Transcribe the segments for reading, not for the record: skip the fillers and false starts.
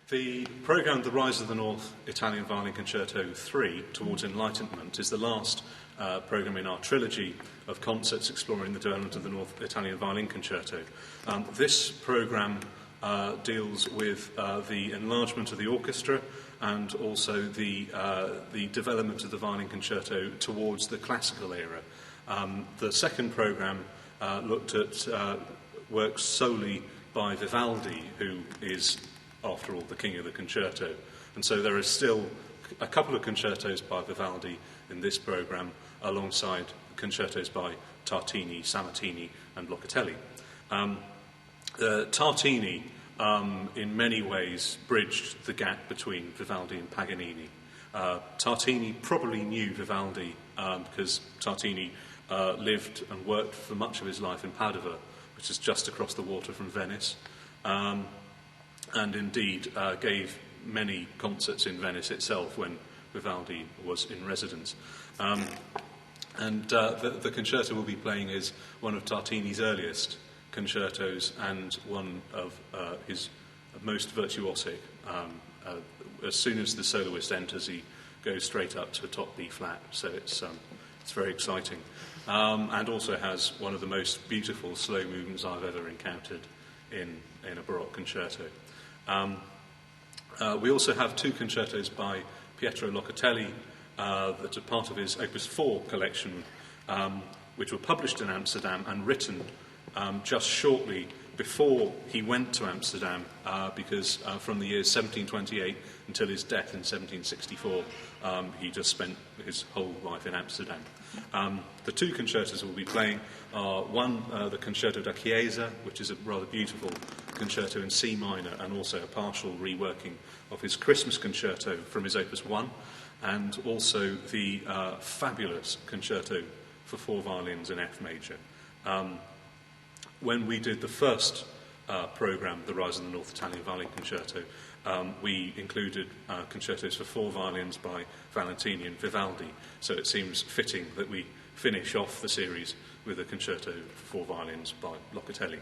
The programme The Rise of the North Italian Violin Concerto 3, Towards Enlightenment, is the last programme in our trilogy of concerts exploring the development of the North Italian Violin Concerto. This programme deals with the enlargement of the orchestra and also the development of the violin concerto towards the classical era. The second programme looked at works solely by Vivaldi, who is, after all, the king of the concerto. And so there are still a couple of concertos by Vivaldi in this programme, alongside concertos by Tartini, Sammartini and Locatelli. Tartini, in many ways, bridged the gap between Vivaldi and Paganini. Tartini probably knew Vivaldi because Tartini lived and worked for much of his life in Padova, which is just across the water from Venice, and indeed gave many concerts in Venice itself when Vivaldi was in residence. The concerto we'll be playing is one of Tartini's earliest concertos and one of his most virtuosic. As soon as the soloist enters, he goes straight up to a top B flat, so it's very exciting. And also has one of the most beautiful slow movements I've ever encountered in a baroque concerto. We also have two concertos by Pietro Locatelli that are part of his Opus 4 collection, which were published in Amsterdam and written just shortly before he went to Amsterdam, because from the years 1728 until his death in 1764, he just spent his whole life in Amsterdam. The two concertos we'll be playing are one, the Concerto da Chiesa, which is a rather beautiful concerto in C minor, and also a partial reworking of his Christmas concerto from his Opus 1, and also the fabulous concerto for four violins in F major. When we did the first programme, The Rise of the North Italian Violin Concerto, we included concertos for four violins by Valentini and Vivaldi, so it seems fitting that we finish off the series with a concerto for four violins by Locatelli.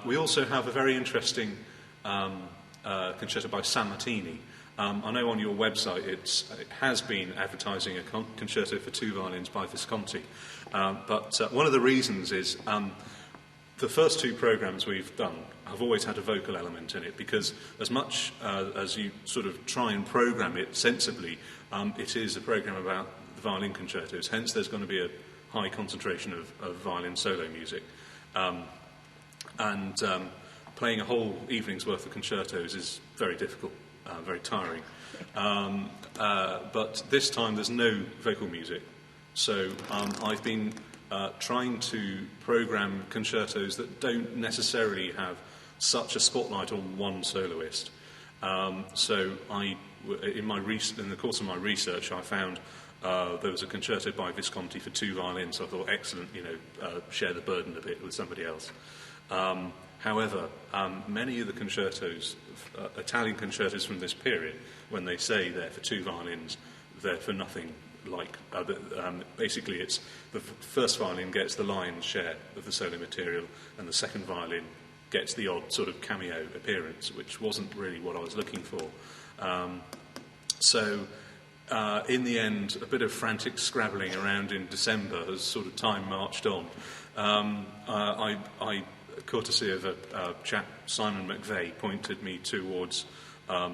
We also have a very interesting concerto by Sammartini. I know on your website it has been advertising a concerto for two violins by Visconti, but one of the reasons is the first two programmes we've done have always had a vocal element in it, because as much as you sort of try and programme it sensibly, it is a programme about the violin concertos, hence there's going to be a high concentration of violin solo music. Playing a whole evening's worth of concertos is very difficult, very tiring. But this time there's no vocal music, so I've been trying to programme concertos that don't necessarily have such a spotlight on one soloist. So in the course of my research, I found there was a concerto by Visconti for two violins. So I thought, excellent, share the burden a bit with somebody else. However, many of the concertos, Italian concertos from this period, when they say they're for two violins, they're for nothing like basically it's the first violin gets the lion's share of the solo material, and the second violin gets the odd sort of cameo appearance, which wasn't really what I was looking for. In the end, a bit of frantic scrabbling around in December as sort of time marched on. I courtesy of a chap, Simon McVeigh, pointed me towards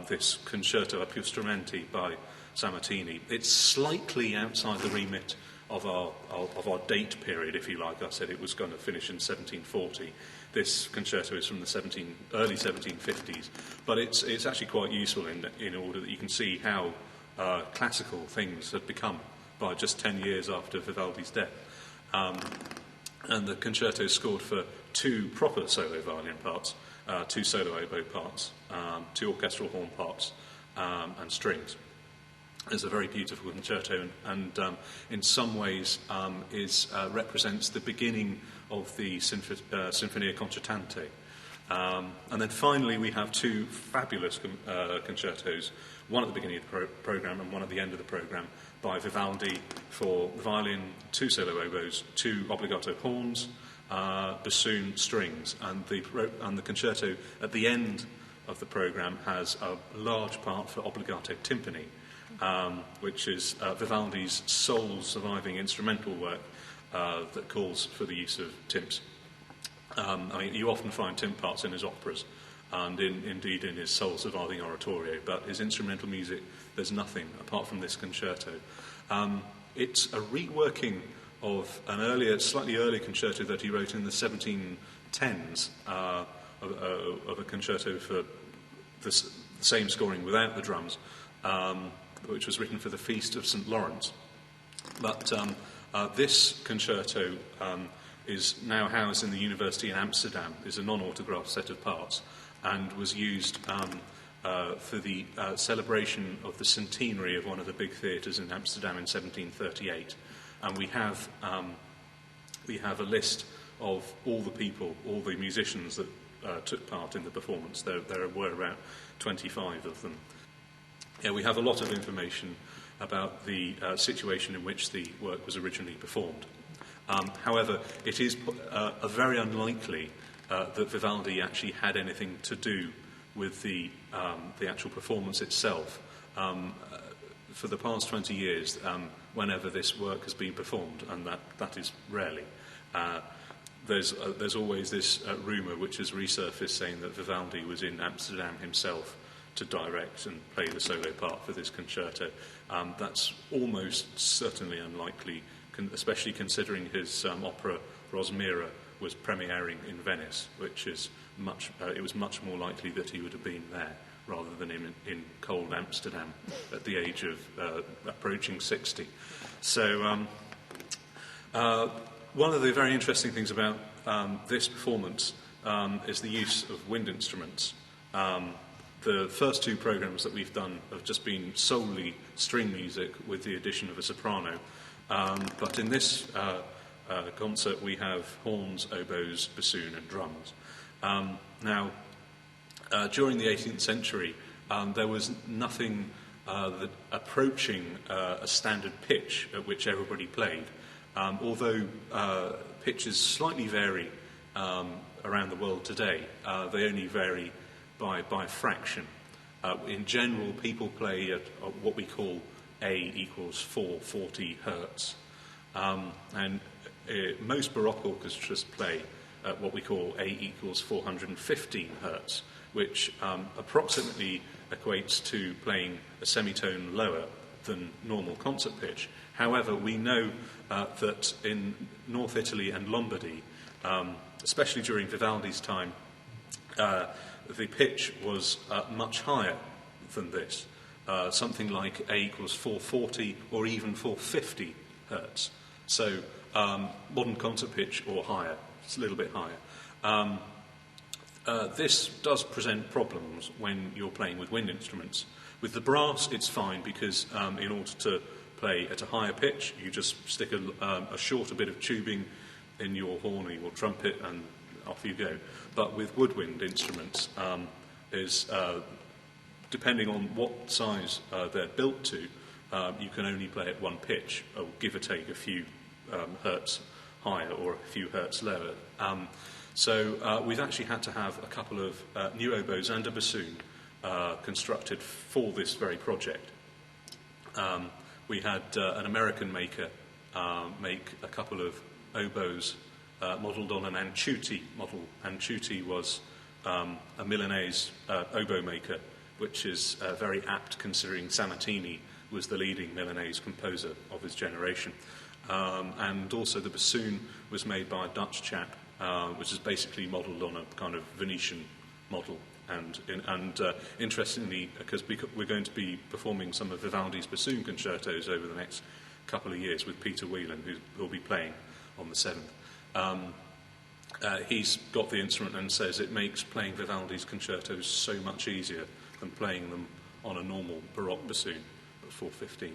this Concerto a più strumenti by Sammartini. It's slightly outside the remit of our date period, if you like. I said it was going to finish in 1740. This concerto is from the early 1750s, but it's actually quite useful in order that you can see how classical things had become by just 10 years after Vivaldi's death. And the concerto is scored for two proper solo violin parts, two solo oboe parts, two orchestral horn parts, and strings. It's a very beautiful concerto, and in some ways represents the beginning of the Sinfonia Concertante. And then finally we have two fabulous concertos, one at the beginning of the programme and one at the end of the programme, by Vivaldi for the violin, two solo oboes, two obbligato horns, bassoon, strings, and the concerto at the end of the programme has a large part for obbligato timpani, which is Vivaldi's sole surviving instrumental work that calls for the use of timps. You often find timp parts in his operas, and indeed in his sole surviving oratorio, but his instrumental music, there's nothing apart from this concerto. It's a reworking of an slightly earlier concerto that he wrote in the 1710s, of a concerto for the same scoring without the drums, which was written for the Feast of St. Lawrence. But this concerto is now housed in the University in Amsterdam, is a non-autographed set of parts, and was used for the celebration of the centenary of one of the big theatres in Amsterdam in 1738. And we have a list of all the people, all the musicians that took part in the performance. There were about 25 of them. Yeah, we have a lot of information about the situation in which the work was originally performed. However, it is very unlikely that Vivaldi actually had anything to do with the actual performance itself. For the past 20 years, whenever this work has been performed, and that is rarely, there's always this rumour which has resurfaced saying that Vivaldi was in Amsterdam himself to direct and play the solo part for this concerto. That's almost certainly unlikely, especially considering his opera Rosmira was premiering in Venice, which is it was much more likely that he would have been there rather than in cold Amsterdam at the age of approaching 60. So one of the very interesting things about this performance is the use of wind instruments. The first two programmes that we've done have just been solely string music with the addition of a soprano. But in this concert we have horns, oboes, bassoon and drums. Now, during the 18th century, there was nothing that approaching a standard pitch at which everybody played. Although pitches slightly vary around the world today, they only vary by fraction. In general, people play at what we call A equals 440 hertz. And most baroque orchestras play at what we call A equals 415 hertz, which approximately equates to playing a semitone lower than normal concert pitch. However, we know that in North Italy and Lombardy, especially during Vivaldi's time, the pitch was much higher than this, something like A equals 440 or even 450 hertz. So modern concert pitch or higher, it's a little bit higher. This does present problems when you're playing with wind instruments. With the brass, it's fine because in order to play at a higher pitch, you just stick a shorter bit of tubing in your horn or your trumpet and off you go. But with woodwind instruments, depending on what size they're built to, you can only play at one pitch, or give or take a few hertz higher or a few hertz lower. So we've actually had to have a couple of new oboes and a bassoon constructed for this very project. We had an American maker make a couple of oboes modelled on an Anciuti model. Anciuti was a Milanese oboe maker, which is very apt considering Sammartini was the leading Milanese composer of his generation. And also the bassoon was made by a Dutch chap, which is basically modelled on a kind of Venetian model. And interestingly, because we're going to be performing some of Vivaldi's bassoon concertos over the next couple of years with Peter Whelan, who will be playing on the 7th. He's got the instrument and says it makes playing Vivaldi's concertos so much easier than playing them on a normal baroque bassoon at 415.